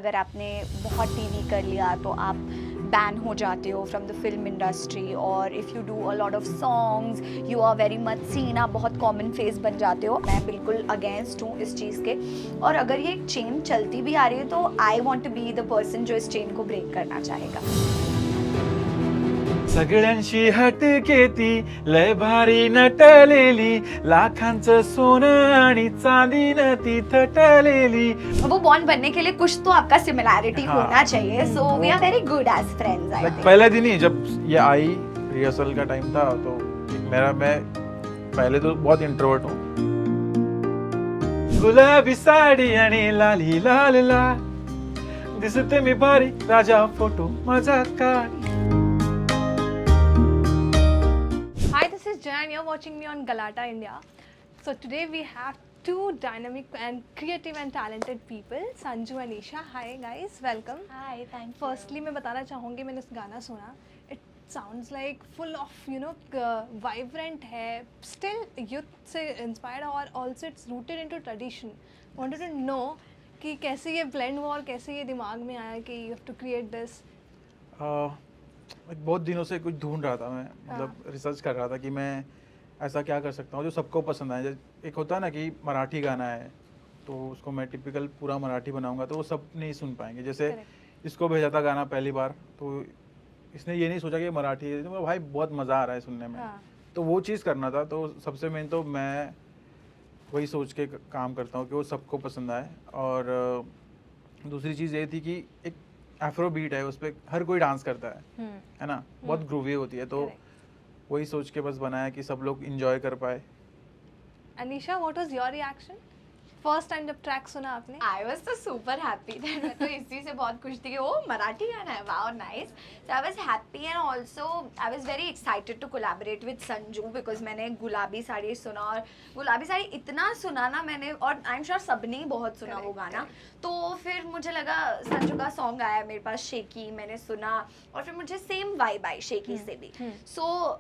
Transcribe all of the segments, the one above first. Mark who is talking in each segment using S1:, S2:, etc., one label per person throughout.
S1: अगर आपने बहुत टीवी कर लिया तो आप बैन हो जाते हो फ्रॉम द फिल्म इंडस्ट्री, और if you do a lot of songs you are very much seen, आप बहुत कॉमन फेस बन जाते हो। मैं बिल्कुल अगेंस्ट हूँ इस चीज़ के, और अगर ये चेन चलती भी आ रही है तो I want to be the person जो इस चेन को ब्रेक करना चाहेगा।
S2: सगळ्यांशी हटके ती लय भारी नटलेली, लाखांचं सोनं आणि चांदीनं ती थटलेली।
S1: वो बॉन्ड बनने के लिए कुछ तो आपका सिमिलैरिटी
S2: हाँ।
S1: होना चाहिए, so we are very good as friends I think.
S2: पहले दिन ही जब ये आई, रिहर्सल का टाइम था, तो मैं पहले तो बहुत इंट्रोवर्ट हूँ। गुलाबी साडी आणि लाली लाल लाल, दिसते मी भारी राजा फोटो माझा काढ।
S3: Hi, this is Jan. You're watching me on Galata India. So today we have two dynamic and creative and talented people, Sanju and Isha. Hi guys, welcome.
S1: Hi, thank you.
S3: Firstly, मैं बताना चाहूँगी मैंने इस गाना सुना. It sounds like full of vibrant है, still youth से inspired और also it's rooted into tradition. Wanted to know कि कैसे ये blend हुआ और कैसे ये दिमाग में आया कि you have to create this.
S2: बहुत दिनों से कुछ ढूंढ रहा था मैं, मतलब रिसर्च कर रहा था कि मैं ऐसा क्या कर सकता हूँ जो सबको पसंद आए। एक होता है ना कि मराठी गाना है तो उसको मैं टिपिकल पूरा मराठी बनाऊंगा तो वो सब नहीं सुन पाएंगे। जैसे इसको भेजा था गाना पहली बार तो इसने ये नहीं सोचा कि ये मराठी है, तो भाई बहुत मज़ा आ रहा है सुनने में। तो वो चीज़ करना था, तो सबसे मेन तो मैं वही सोच के काम करता हूँ कि वो सबको पसंद आए। और दूसरी चीज़ ये थी कि एक एफ्रो बीट है, उस पर हर कोई डांस करता है ना, बहुत ग्रूवी होती है, तो वही सोच के बस बनाया कि सब लोग इंजॉय कर पाए।
S3: Anisha, what was your reaction? First time जब ट्रैक सुना आपने?
S1: आई वॉज तो सुपर हैप्पी, मैं तो इसी से बहुत खुश थी कि ओ मराठी गाना है, wow nice. So I was happy and also I was very excited to collaborate with Sanju, because मैंने गुलाबी साड़ी सुना, और गुलाबी साड़ी इतना सुना ना मैंने, और आई एम श्योर सबने ही बहुत सुना वो गाना। तो फिर मुझे लगा संजू का सॉन्ग आया मेरे पास शेकी, मैंने सुना और फिर मुझे सेम वाइब आई शेकी से भी। सो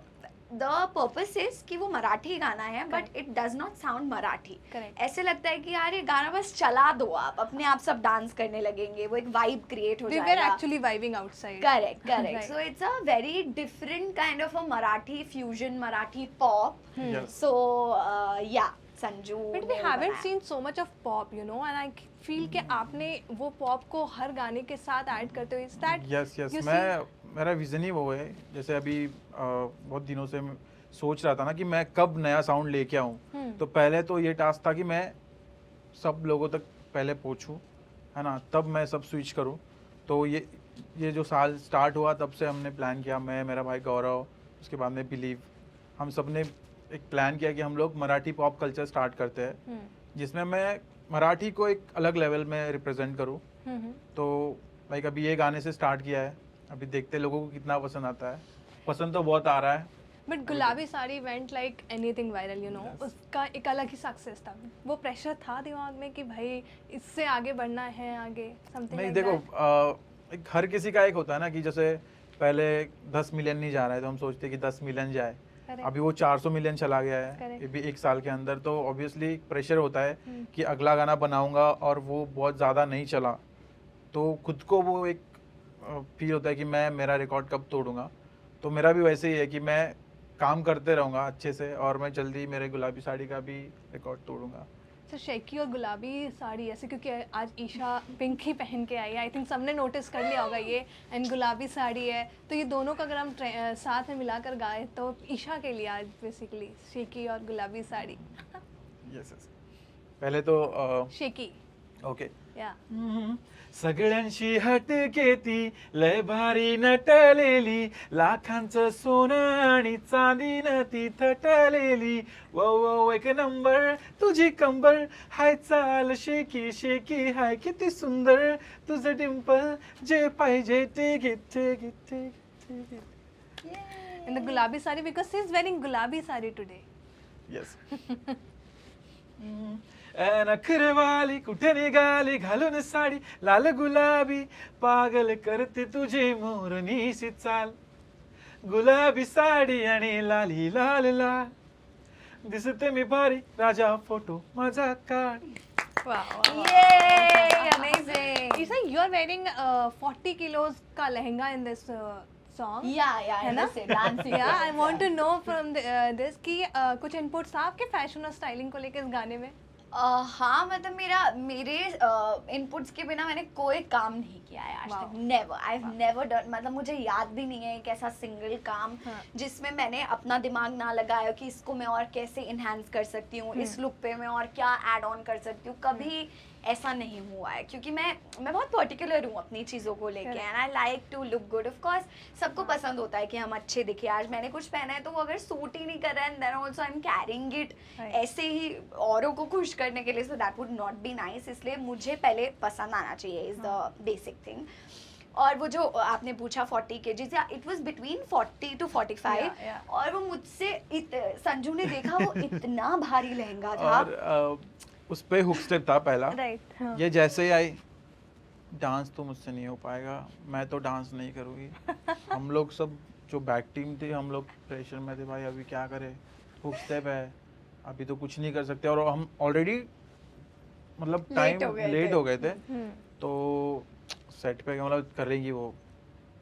S1: द पर्पस इज कि वो मराठी गाना है but it does not sound Marathi. ऐसे लगता है कि यार ये गाना बस चला दो, आप अपने आप सब डांस करने लगेंगे, वो एक वाइब क्रिएट हो
S3: We
S1: जाएगा।
S3: were actually vibing outside.
S1: Correct.
S3: Right.
S1: So it's a very different kind of a Marathi fusion, Marathi pop.
S2: Yes.
S1: So yeah, Sanju.
S3: But we
S1: ने वो
S3: haven't
S1: बनाया।
S3: seen so much of pop, and I feel कि आपने वो pop को हर गाने के साथ ऐड करते हुए, is that
S2: यस
S3: you
S2: मेरा विजन ही वो है। जैसे अभी बहुत दिनों से मैं सोच रहा था ना कि मैं कब नया साउंड लेके आऊँ, तो पहले तो ये टास्क था कि मैं सब लोगों तक पहले पहुँचूँ, है ना, तब मैं सब स्विच करूँ। तो ये जो साल स्टार्ट हुआ तब से हमने प्लान किया, मैं, मेरा भाई गौरव, उसके बाद में बिलीव, हम सब ने एक प्लान किया कि हम लोग मराठी पॉप कल्चर स्टार्ट करते हैं, जिसमें मैं मराठी को एक अलग लेवल में रिप्रेजेंट करूँ। तो लाइक अभी ये गाने से स्टार्ट किया है, अभी देखते लोगों को कितना पसंद आता है। पसंद तो बहुत आ रहा है।
S3: बट गुलाबी sari went like anything viral, उसका एक अलग ही सक्सेस था। वो प्रेशर था दिमाग में कि भाई इससे आगे बढ़ना है, आगे समथिंग
S2: नहीं
S3: like
S2: देखो,
S3: that?
S2: एक हर किसी का एक होता है ना कि जैसे पहले 10 मिलियन नहीं जा रहा है तो हम सोचते हैं कि 10 मिलियन जाए। अभी वो 400 मिलियन चला गया है ये भी एक साल के अंदर, तो ऑब्वियसली प्रेशर होता है कि अगला गाना बनाऊंगा और वो बहुत ज़्यादा नहीं चला तो खुद को वो एक फील होता है कि मैं मेरा रिकॉर्ड कब तोड़ूंगा। तो मेरा भी वैसे ही है कि मैं काम करते रहूँगा अच्छे से और मैं जल्दी मेरे गुलाबी साड़ी का भी रिकॉर्ड तोड़ूंगा।
S3: तो शेकी और गुलाबी साड़ी ऐसे, क्योंकि आज ईशा पिंक ही पहन के आई है, आई थिंक सबने नोटिस कर लिया होगा ये, एंड गुलाबी साड़ी है, तो ये दोनों का अगर हम साथ में मिलाकर गाए तो ईशा के लिए आज बेसिकली शेकी और गुलाबी साड़ी।
S2: यस पहले तो
S3: शेकी
S2: ओके।
S3: या
S2: सगळ्यांशी हटके ती लय भारी नटलेली, लाखांचं सोनं आणि चांदीनं ती थटलेली, वो वो एक नंबर तुझी कंबर, हाय चाल शेकी शेकी, हाय किती सुंदर तुझं डिंपल, जे पाहिजे ते घेते घेते घेते।
S3: इन द गुलाबी sari because she is wearing गुलाबी साड़ी टुडे।
S2: यस नखरेवाली कुठे निघाली घालून साडी लाल गुलाबी, पागल करते तुझे मोरनीसी चाल, गुलाबी साडी आणि लाली लाल लाल, दिसते मी भारी राजा फोटो माझा काढ।
S3: Wow.
S1: Yay! Amazing.
S3: Isa, you are wearing 40 kilos का lehenga in this song.
S1: Yeah,
S3: है ना?
S1: dancing.
S3: Yeah, I want to know from this कि कुछ inputs था आपके fashion और styling को लेके इस गाने में?
S1: हाँ, मतलब मेरे इनपुट्स के बिना मैंने कोई काम नहीं किया है आज तक, never, I have never done, मतलब मुझे याद भी नहीं है एक ऐसा सिंगल काम जिसमें मैंने अपना दिमाग ना लगाया कि इसको मैं और कैसे इन्हांस कर सकती हूँ, इस लुक पे मैं और क्या ऐड ऑन कर सकती हूँ, कभी ऐसा नहीं हुआ है, क्योंकि मैं बहुत पर्टिकुलर हूँ अपनी चीज़ों को लेके, and I like to look good. Of course सबको पसंद होता है कि हम अच्छे दिखे, आज मैंने कुछ पहना है तो वो अगर सूट ही नहीं कर रहा है, and then also I am carrying it ऐसे ही औरों को खुश करने के लिए, so that would not be nice, इसलिए मुझे पहले पसंद आना चाहिए, इज द बेसिक थिंग। और वो जो आपने पूछा 40 kgs, it was between 40 to 45, और वो मुझसे संजू ने देखा वो इतना भारी लहंगा था,
S2: और उस पे हुक स्टेप था पहला,
S3: Right.
S2: ये जैसे ही आई, डांस तो मुझसे नहीं हो पाएगा, मैं तो डांस नहीं करूँगी। हम लोग सब जो बैक टीम थी, हम लोग प्रेशर में थे, भाई अभी क्या करें, हुक स्टेप है, अभी तो कुछ नहीं कर सकते, और हम ऑलरेडी मतलब टाइम लेट हो गए थे, तो सेट पे मतलब करेंगी वो,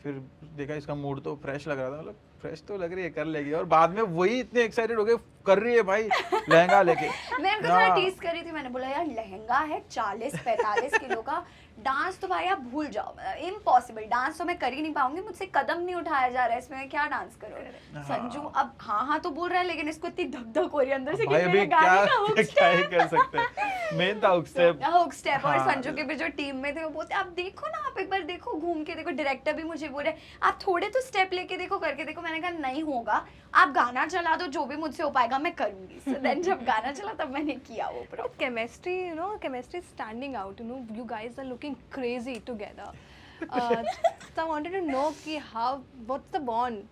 S2: फिर देखा इसका मूड तो फ्रेश लग रहा था, मतलब फ्रेश तो लग रही है, कर लेगी, और बाद में वही इतने एक्साइटेड हो गए, कर रही है भाई लहंगा लेके।
S1: मैं उनको थोड़ा टीज कर रही थी, मैंने बोला यार लहंगा है 40-45 किलो का, डांस तो भाई आप भूल जाओ, इम्पॉसिबल, डांस तो मैं कर ही नहीं पाऊंगी, मुझसे कदम नहीं उठाया जा रहा है, इसमें मैं क्या डांस करूँ। संजू अब हाँ तो बोल रहा है, लेकिन इसको इतनी धक धक हो रही है अंदर से कि मेरे गाने का हुक
S2: क्या ही कर सकते हैं, मेन था हुक स्टेप।
S1: हुक स्टेप, और
S2: हाँ।
S1: संजू के भी जो टीम में थे वो बोलते आप देखो ना, आप एक बार देखो, घूम के देखो, डायरेक्टर भी मुझे बोल रहे आप थोड़े तो स्टेप लेके देखो, करके देखो, मैंने कहा नहीं होगा, आप गाना चला दो, जो भी मुझसे हो पाएगा मैं करूंगी। सो देन जब गाना चला तब मैंने किया वो proper.
S3: Chemistry, you know, chemistry is standing out. You know, you guys are looking crazy together. So I wanted to know कि what's the bond?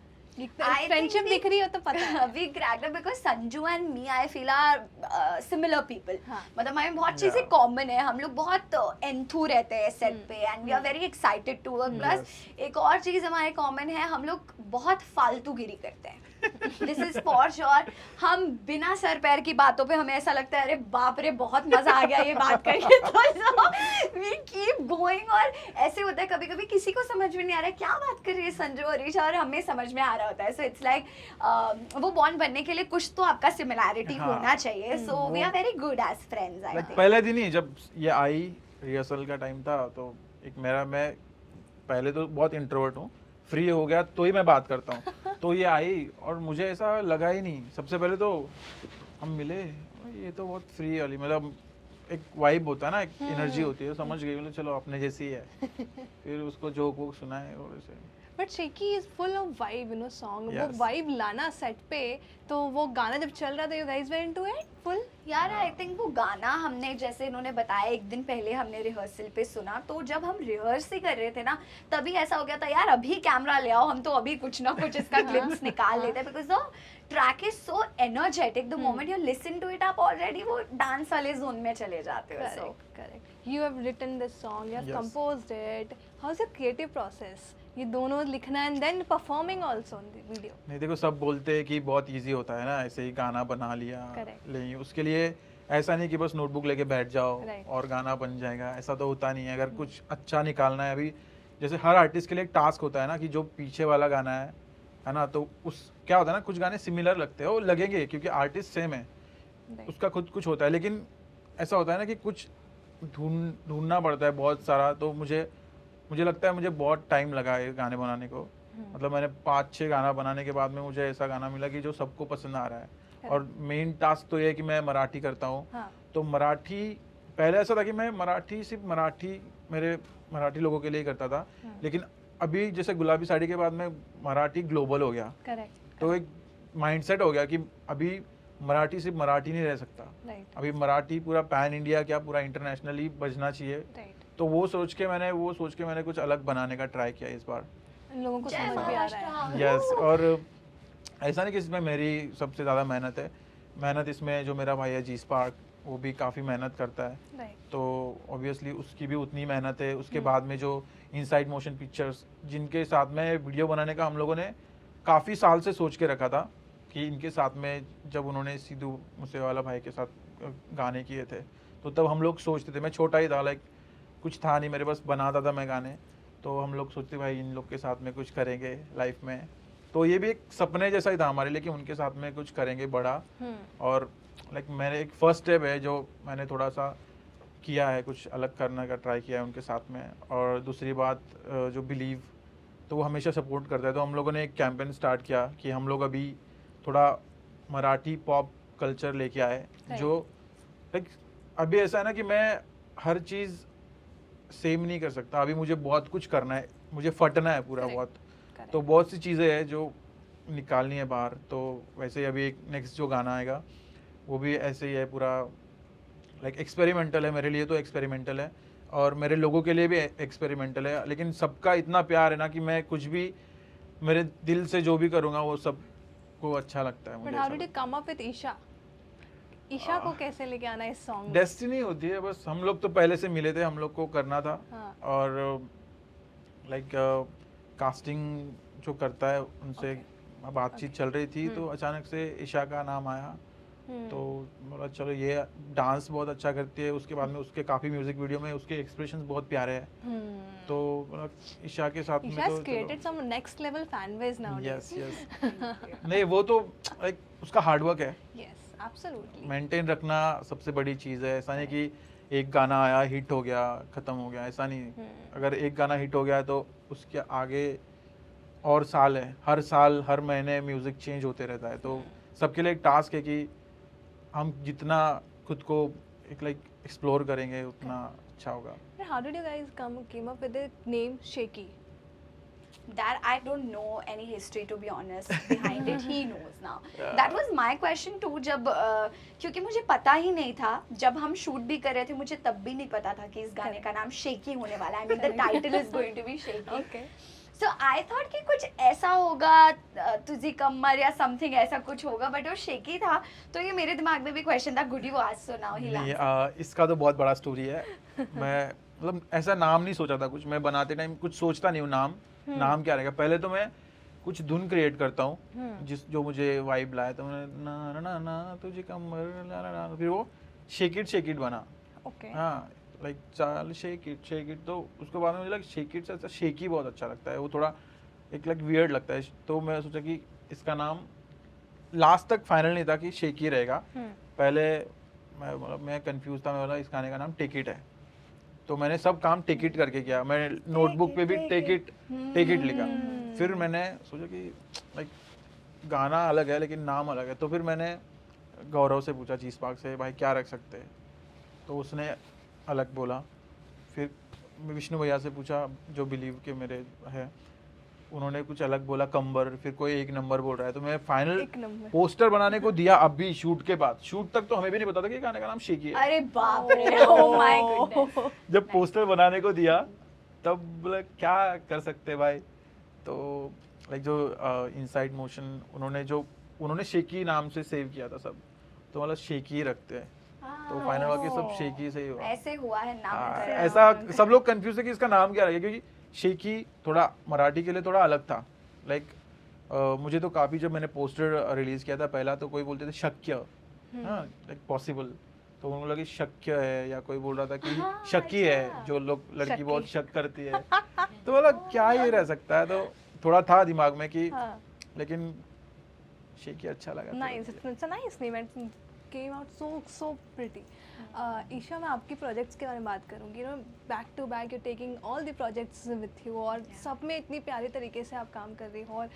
S3: Friendship दिख रही हो तो पता है।
S1: We cracked up because Sanju and me, I feel are similar people. मतलब हमें बहुत चीजें कॉमन है, हम लोग बहुत एंथू रहते हैं सेट पे, and we are very excited to work. Plus एक और चीज हमारे कॉमन है, हम लोग बहुत फालतूगिरी करते हैं। This is for sure. हम बिना सर पैर की बातों पे हमें ऐसा लगता है अरे बाप रे बहुत मजा आ गया ये बात करके, तो वी कीप गोइंग, और ऐसे होता है कभी कभी किसी को समझ में नहीं आ रहा है क्या बात कर रही है संजू और ऋषा, और हमें समझ में आ रहा होता है। सो इट्स लाइक वो बॉन्ड बनने के लिए कुछ तो आपका सिमिलैरिटी होना चाहिए, so we are very good as friends. I think
S2: पहले दिन ही जब ये आई, रिहर्सल का टाइम था, तो एक मैं पहले तो बहुत इंट्रोवर्ट हूँ, फ्री हो गया तो ही मैं बात करता हूँ, तो ये आई और मुझे ऐसा लगा ही नहीं, सबसे पहले तो हम मिले, ये तो बहुत फ्री वाली, मतलब एक वाइब होता है ना, एक एनर्जी होती है, समझ गई, मतलब चलो अपने जैसी है। फिर उसको जोक वोक सुनाए और ऐसे।
S3: But shaky is full of vibe, you know, song वो
S2: Yes.
S3: वाइब लाना सेट पे, तो वो गाना जब चल रहा था you guys were into it full.
S1: यार आई थिंक वो गाना हमने, जैसे इन्होंने बताया, एक दिन पहले हमने रिहर्सल पे सुना, तो जब हम रिहर्स ही कर रहे थे ना, तभी ऐसा हो गया था यार अभी कैमरा ले आओ, हम तो अभी कुछ ना कुछ इसका क्लिप्स निकाल लेते हैं, because the track is so energetic, the moment you listen to it आप ऑलरेडी वो डांस वाले जोन में चले जाते हो। So
S3: correct, you have written this song, you have
S2: Yes.
S3: Composed it, how is the creative process, ये दोनों लिखना and then performing also in the video.
S2: नहीं देखो, सब बोलते हैं कि बहुत इजी होता है ना, ऐसे ही गाना बना लिया,
S3: Correct.
S2: नहीं उसके लिए ऐसा नहीं कि बस नोटबुक लेके बैठ जाओ
S3: Right.
S2: और गाना बन जाएगा, ऐसा तो होता नहीं है। अगर कुछ अच्छा निकालना है, अभी जैसे हर आर्टिस्ट के लिए एक टास्क होता है ना, कि जो पीछे वाला गाना है ना, तो उस क्या होता है ना, कुछ गाने सिमिलर लगते हैं, वो लगेंगे क्योंकि आर्टिस्ट सेम है, उसका खुद कुछ होता है, लेकिन ऐसा होता है ना कि कुछ ढूंढना पड़ता है बहुत सारा, तो मुझे लगता है मुझे बहुत टाइम लगा ये गाने बनाने को, मतलब मैंने 5-6 गाना बनाने के बाद में मुझे ऐसा गाना मिला कि जो सबको पसंद आ रहा है। और मेन टास्क तो ये है कि मैं मराठी करता हूँ, तो मराठी पहले ऐसा था कि मैं मराठी सिर्फ मेरे मराठी लोगों के लिए ही करता था, लेकिन अभी जैसे गुलाबी साड़ी के बाद में मराठी ग्लोबल हो गया,
S3: करेक्ट,
S2: तो एक माइंडसेट हो गया कि अभी मराठी सिर्फ मराठी नहीं रह सकता,
S3: राइट,
S2: अभी मराठी पूरा पैन इंडिया, क्या पूरा इंटरनेशनली बजना चाहिए।
S3: राइट,
S2: तो वो सोच के मैंने कुछ अलग बनाने का ट्राई किया इस बार।
S3: लोगों को
S1: जय
S3: समझ भी आ रहा है।
S2: यस, और ऐसा नहीं कि इसमें मेरी सबसे ज़्यादा मेहनत इसमें जो मेरा भाई है जी स्पार्क, वो भी काफ़ी मेहनत करता है,
S3: राइट,
S2: तो ऑब्वियसली उसकी भी उतनी मेहनत है। उसके बाद में जो इनसाइड मोशन पिक्चर्स, जिनके साथ में वीडियो बनाने का हम लोगों ने काफ़ी साल से सोच के रखा था कि इनके साथ में, जब उन्होंने सिद्धू मूसेवाला भाई के साथ गाने किए थे, तो तब हम लोग सोचते थे, मैं छोटा ही था, लाइक कुछ था नहीं मेरे, बस बनाता था मैं गाने। तो हम लोग सोचते भाई इन लोग के साथ में कुछ करेंगे लाइफ में, तो ये भी एक सपने जैसा ही था हमारे लिए कि उनके साथ में कुछ करेंगे बड़ा। और लाइक मेरे एक फर्स्ट स्टेप है जो मैंने थोड़ा सा किया है, कुछ अलग करने का ट्राई किया है उनके साथ में। और दूसरी बात जो बिलीव, तो वो हमेशा सपोर्ट करता है। तो हम लोगों ने एक कैंपेन स्टार्ट किया कि हम लोग अभी थोड़ा मराठी पॉप कल्चर लेके आए, जो लाइक अभी ऐसा है ना कि मैं हर चीज़ सेम नहीं कर सकता, अभी मुझे बहुत कुछ करना है, मुझे फटना है पूरा बहुत। तो बहुत सी चीज़ें हैं जो निकालनी है बाहर। तो वैसे ही अभी एक नेक्स्ट जो गाना आएगा वो भी ऐसे ही है, पूरा लाइक एक्सपेरिमेंटल है, मेरे लिए तो एक्सपेरिमेंटल है और मेरे लोगों के लिए भी एक्सपेरिमेंटल है। लेकिन सबका इतना प्यार है ना कि मैं कुछ भी मेरे दिल से जो भी करूँगा वो सबको अच्छा लगता है
S3: बट
S2: मुझे।
S3: How did you come up with Isha? Isha को कैसे लेके आना इस सॉन्ग में?
S2: डेस्टिनी होती है बस, हम लोग तो पहले से मिले थे, हम लोग को करना था।
S3: हाँ.
S2: और लाइक कास्टिंग जो करता है उनसे बातचीत चल रही थी, तो अचानक से ईशा का नाम आया। तो बोला चलो ये डांस बहुत अच्छा करती है, उसके बाद में उसके काफ़ी म्यूजिक वीडियो में उसके एक्सप्रेशंस बहुत प्यारे हैं। तो बोला ईशा के साथ में
S3: ईशा
S2: तो
S3: has created some next level fan base nowadays.
S2: Yes yes नहीं वो तो लाइक उसका हार्डवर्क है,
S3: Yes, absolutely.
S2: मेंटेन रखना सबसे बड़ी चीज़ है। ऐसा नहीं कि एक गाना आया हिट हो गया ख़त्म हो गया, ऐसा नहीं। अगर एक गाना हिट हो गया तो उसके आगे और साल है, हर साल हर महीने म्यूज़िक चेंज होते रहता है। तो सबके लिए एक टास्क है कि हम जितना खुद को एक लाइक एक्सप्लोर करेंगे उतना अच्छा होगा।
S3: But how did you guys came up with the name Shaky?
S1: That I don't know any history to be honest behind it. He knows now. That was my question too. जब क्योंकि मुझे पता ही नहीं था, जब हम शूट भी कर रहे थे मुझे तब भी नहीं पता था कि इस गाने का नाम शेकी होने वाला है। I mean the title is going to be shaky.
S3: Okay.
S1: So I thought कि कुछ ऐसा होगा, तुझी कमर या समथिंग ऐसा कुछ होगा, बट वो शेकी था। तो ये मेरे दिमाग में भी क्वेश्चन था, good you asked, so now he
S2: नहीं, इसका तो बहुत बड़ा स्टोरी है। मैं मतलब ऐसा नाम नहीं सोचा था कुछ, मैं बनाते टाइम कुछ सोचता नहीं हूँ नाम क्या रहेगा। पहले तो मैं कुछ धुन क्रिएट करता हूँ जो मुझे वाइब लाए, तो मैंने ना ना ना ना तुझे कमर ना ना ना, फिर वो शेक इट बना।
S3: Okay.
S2: हाँ लाइक चाल शेक इट, तो उसके बाद में मुझे लगा शेक इट से अच्छा शेकी बहुत अच्छा लगता है, वो थोड़ा एक लाइक वियर्ड लगता है। तो मैं सोचा कि इसका नाम लास्ट तक फाइनल नहीं था कि शेकी रहेगा। पहले मैं कंफ्यूज था, मैं बोला इस गाने का नाम टेक इट है, तो मैंने सब काम टेक इट करके किया। मैं नोटबुक पे भी टेक इट लिखा। फिर मैंने सोचा कि लाइक गाना अलग है लेकिन नाम अलग है। तो फिर मैंने गौरव से पूछा, चीज पार्क से, भाई क्या रख सकते हैं, तो उसने अलग बोला। फिर विष्णु भैया से पूछा जो बिलीव के मेरे है, उन्होंने कुछ अलग बोला, कंबर। फिर कोई एक नंबर बोल रहा है। तो मैं फाइनल पोस्टर बनाने को दिया अभी शूट के बाद। शूट तक तो हमें भी नहीं पता था कि गाने का नाम शेकी है।
S1: अरे बाप रे, ओह माय गुडनेस।
S2: जब पोस्टर बनाने को दिया तब बोला क्या कर सकते भाई। तो लाइक जो इनसाइड मोशन उन्होंने शेकी नाम से सेव किया था सब, तो मतलब शेकी रखते हैं। तो फाइनल वाके सब शेकी से ही हुआ।
S1: ऐसे हुआ है नाम
S2: हाँ,
S1: का।
S2: ऐसा सब लोग कंफ्यूज है कि इसका नाम क्या रहेगा, क्योंकि शेकी थोड़ा मराठी के लिए थोड़ा अलग था। लाइक मुझे तो काफ़ी, जब मैंने पोस्टर रिलीज किया था पहला, तो कोई बोलते थे शक्य, हाँ लाइक पॉसिबल, तो उनको लगा कि शक्य है, या कोई बोल रहा था कि शक्की है, जो लोग लड़की बहुत शक करती है। तो मतलब क्या ये रह सकता है, तो थोड़ा था दिमाग में कि लेकिन शेकी अच्छा लगा।
S3: Nice, it's a nice name and came out so pretty. Isha, मैं आपकी प्रोजेक्ट्स के बारे में बात करूँगी। You know back to back you taking all the projects with you, और सब में इतनी प्यारी तरीके से आप काम कर रही हो। और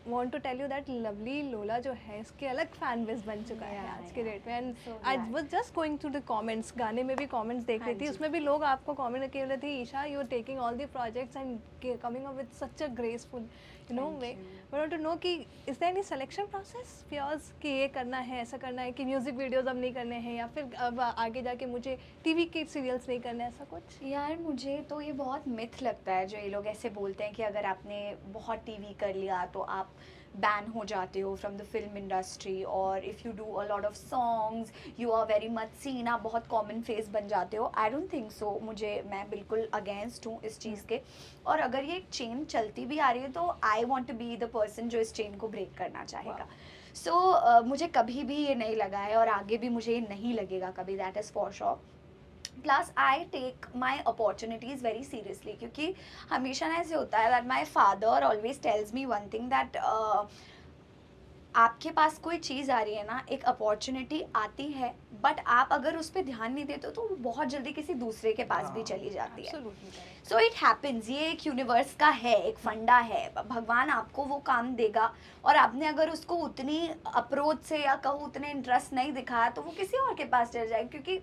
S3: want to tell you that lovely Lola जो है, इसके अलग फैन बेस बन चुका है आज के डेट में। And I was just going to the comments, गाने में भी कमेंट्स देख रही थी, उसमें भी लोग आपको कमेंट कर रहे थे, Isha you are taking all the projects and coming up with such a graceful you know way. I want to know कि is there any selection process yours कि ये करना है, ऐसा करना है, कि म्यूजिक वीडियोस अब नहीं करने हैं, या फिर अब आगे जाके मुझे टीवी के सीरियल्स नहीं करने, ऐसा कुछ?
S1: यार मुझे तो ये बहुत मिथ लगता है जो ये लोग ऐसे बोलते हैं कि अगर आपने बहुत टीवी कर लिया तो आप बैन हो जाते हो फ्रॉम द फिल्म इंडस्ट्री, और if you do a lot of songs you are very much seen, आप बहुत कॉमन फेस बन जाते हो। I don't think so. मैं बिल्कुल अगेंस्ट हूँ इस चीज़ के। और अगर ये चेन चलती भी आ रही है तो I want to be the person जो इस चेन को ब्रेक करना चाहेगा। सो मुझे कभी भी ये नहीं लगा है और आगे भी मुझे ये नहीं लगेगा कभी, that is for sure. Plus I take my opportunities very seriously, क्योंकि हमेशा ना ऐसे होता है that my father always tells me one thing that आपके पास कोई चीज़ आ रही है ना, एक अपॉर्चुनिटी आती है, बट आप अगर उस पर ध्यान नहीं देते तो वो बहुत जल्दी किसी दूसरे के पास भी चली जाती है.
S3: Absolutely correct.
S1: So it happens, ये एक यूनिवर्स का है, एक फंडा है, भगवान आपको वो काम देगा, और आपने अगर उसको उतनी अप्रोच से या कहूँ उतने इंटरेस्ट नहीं दिखाया तो वो किसी और के पास चल जाएगा, क्योंकि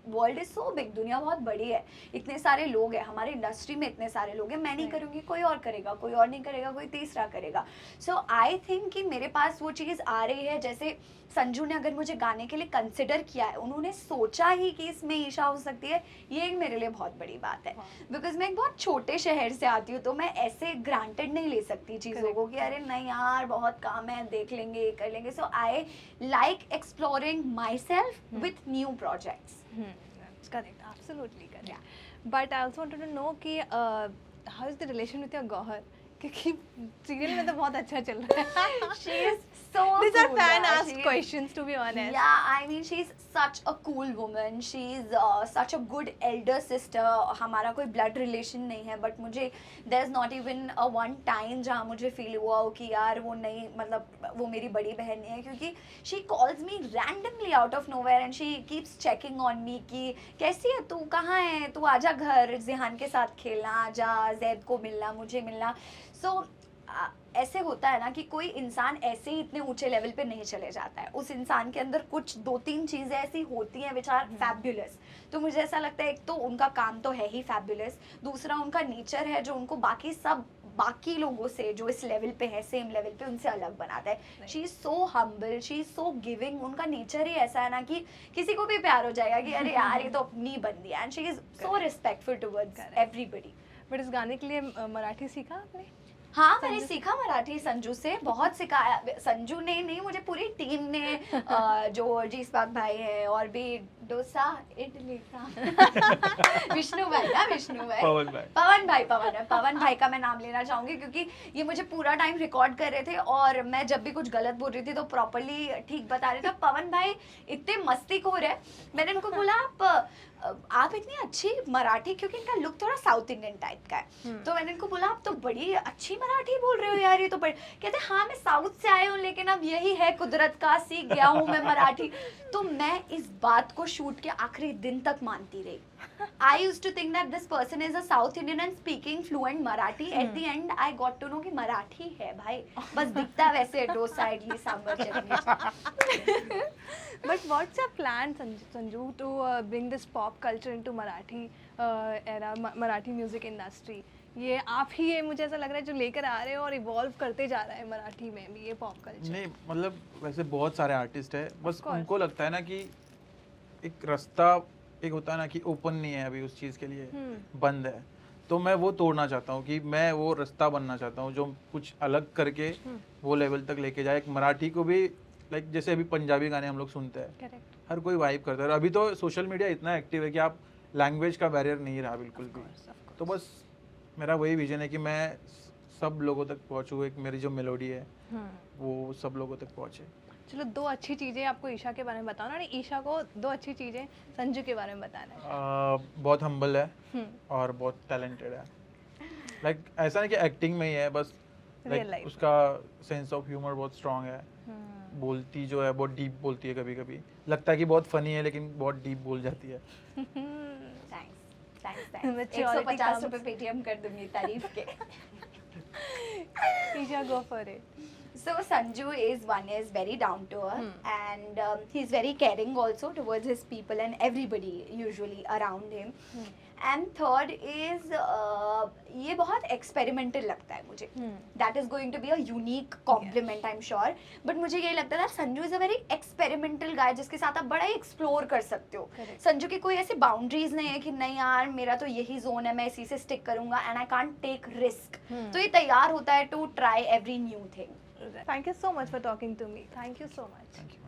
S1: वर्ल्ड इज सो बिग, दुनिया बहुत बड़ी है, इतने सारे लोग हैं, हमारे इंडस्ट्री में इतने सारे लोग हैं, मैं नहीं करूँगी, कोई और करेगा, कोई और नहीं करेगा, कोई तीसरा करेगा. सो आई थिंक कि मेरे पास वो चीज़ आ रही है. जैसे संजू ने अगर मुझे गाने के लिए कंसिडर किया है, उन्होंने सोचा ही कि इसमें ईशा हो सकती है, ये एक मेरे लिए बहुत बड़ी बात है. बिकॉज मैं एक बहुत छोटे शहर से आती हूँ, तो मैं ऐसे ग्रांटेड नहीं ले सकती चीज़ों को कि अरे नहीं यार बहुत काम है, देख लेंगे, कर लेंगे. So I like exploring myself with new projects.
S3: That's correct, absolutely correct. But I also wanted to know कि how is the relation with your Gauhar? क्योंकि सीरियल में तो बहुत अच्छा चल रहा है.
S1: She is so
S3: These are
S1: cool,
S3: fan
S1: yeah,
S3: asked
S1: she is-
S3: questions, to be honest.
S1: Yeah, I mean she's such a cool woman. She's such a good elder sister. हमारा कोई blood relation नहीं है, but मुझे there's not even a one time जहाँ मुझे feel हुआ हो कि यार वो नहीं, मतलब वो मेरी बड़ी बहन नहीं है, क्योंकि she calls me randomly out of nowhere and she keeps checking on me कि कैसी है तू, कहाँ है तू, आजा घर, जिहान के साथ खेलना, आजा जैद को मिलना, मुझे मिलना. सो ऐसे होता है ना कि कोई इंसान ऐसे ही इतने ऊंचे लेवल पे नहीं चले जाता है, उस इंसान के अंदर कुछ 2-3 चीज़ें ऐसी होती हैं विच आर फैब्युलस. तो मुझे ऐसा लगता है एक तो उनका काम तो है ही फैब्युलस, दूसरा उनका नेचर है जो उनको बाकी लोगों से जो इस लेवल पे है, सेम लेवल पे, उनसे अलग बनाता है. She is so humble, she is so giving. उनका नेचर ही ऐसा है ना कि किसी को भी प्यार हो जाएगा कि अरे यार ये तो अपनी बंदी है. And she is so respectful towards everybody.
S3: But इस गाने के लिए मराठी सीखा आपने?
S1: हाँ, मैंने सीखा मराठी संजू से, बहुत सिखाया. संजू ने नहीं, मुझे पूरी टीम ने, जो जी स्पाक भाई है और भी डोसा इडली का विष्णु भाई पवन भाई का मैं नाम लेना चाहूंगी, क्योंकि ये मुझे पूरा टाइम रिकॉर्ड कर रहे थे और मैं जब भी कुछ गलत बोल रही थी तो प्रॉपरली ठीक बता रहे थे. पवन भाई इतने मस्तीखोर है. मैंने उनको बोला आप इतनी अच्छी मराठी, क्योंकि इनका लुक थोड़ा साउथ इंडियन टाइप का है, तो मैंने इनको बोला आप तो बड़ी अच्छी मराठी बोल रहे हो यार, ये तो बड़ी. कहते हाँ मैं साउथ से आए हूँ, लेकिन अब यही है कुदरत का, सीख गया हूँ मैं मराठी. तो मैं इस बात को शूट के आखिरी दिन तक मानती रही. I used to think that this person is a South Indian and speaking fluent Marathi. At the end, I got to know कि मराठी है भाई, बस दिखता वैसे dosa idli sambar chutney.
S3: But what's your plan, Sanju, to bring this pop culture into Marathi era, Marathi music industry? ये आप ही ये मुझे ऐसा लग रहा है जो लेकर आ रहे हो और इवॉल्व करते जा रहा है मराठी में भी ये पॉप कल्चर.
S2: नहीं मतलब वैसे बहुत सारे आर्टिस्ट है, बस
S3: course.
S2: उनको लगता है ना कि एक रास्ता एक होता है ना कि ओपन नहीं है अभी उस चीज़ के लिए, बंद है. तो मैं वो तोड़ना चाहता हूँ कि मैं वो रास्ता बनना चाहता हूँ जो कुछ अलग करके वो लेवल तक लेके जाए. एक मराठी को भी लाइक जैसे अभी पंजाबी गाने हम लोग सुनते हैं,
S3: करेक्ट.
S2: हर कोई वाइब करता है. अभी तो सोशल मीडिया इतना एक्टिव है कि आप लैंग्वेज का बैरियर नहीं रहा बिल्कुल भी. तो बस मेरा वही विजन है कि मैं सब लोगों तक पहुँचूँ. एक मेरी जो मेलोडी है वो सब लोगों तक पहुँचे.
S3: चलो 2 अच्छी चीज़ें आपको ईशा के बारे में बताओ ना. ईशा को 2 अच्छी चीज़ें संजू के बारे में बताना है.
S2: बहुत हम्बल है और बहुत टैलेंटेड है. लाइक ऐसा नहीं कि एक्टिंग में ही है, बस
S3: Real life.
S2: लाइक उसका सेंस ऑफ ह्यूमर बहुत स्ट्रांग है. बोलती जो है बहुत डीप बोलती है. कभी कभी लगता है कि बहुत फनी है लेकिन बहुत डीप बोल जाती है.
S1: थैंक्स.
S3: Maturity
S1: 150
S3: comes.
S1: रुपए पेटीएम कर दूंगी तारीफ के.
S3: Isha, go for it.
S1: So Sanju is very down to earth and he's very caring also towards his people and everybody usually around him. And third is ये बहुत experimental लगता है मुझे. That is going to be a unique compliment, I'm sure. But मुझे ये लगता है that Sanju is a very experimental guy जिसके साथ आप बड़ा ही explore कर सकते हो. संजू की कोई ऐसी boundaries नहीं है कि नहीं यार मेरा तो यही zone है, मैं इसी से stick करूँगा and I can't take risk. तो ये तैयार होता है to try every new thing.
S3: Thank you so much for talking to me. Thank you so much.
S2: Thank you.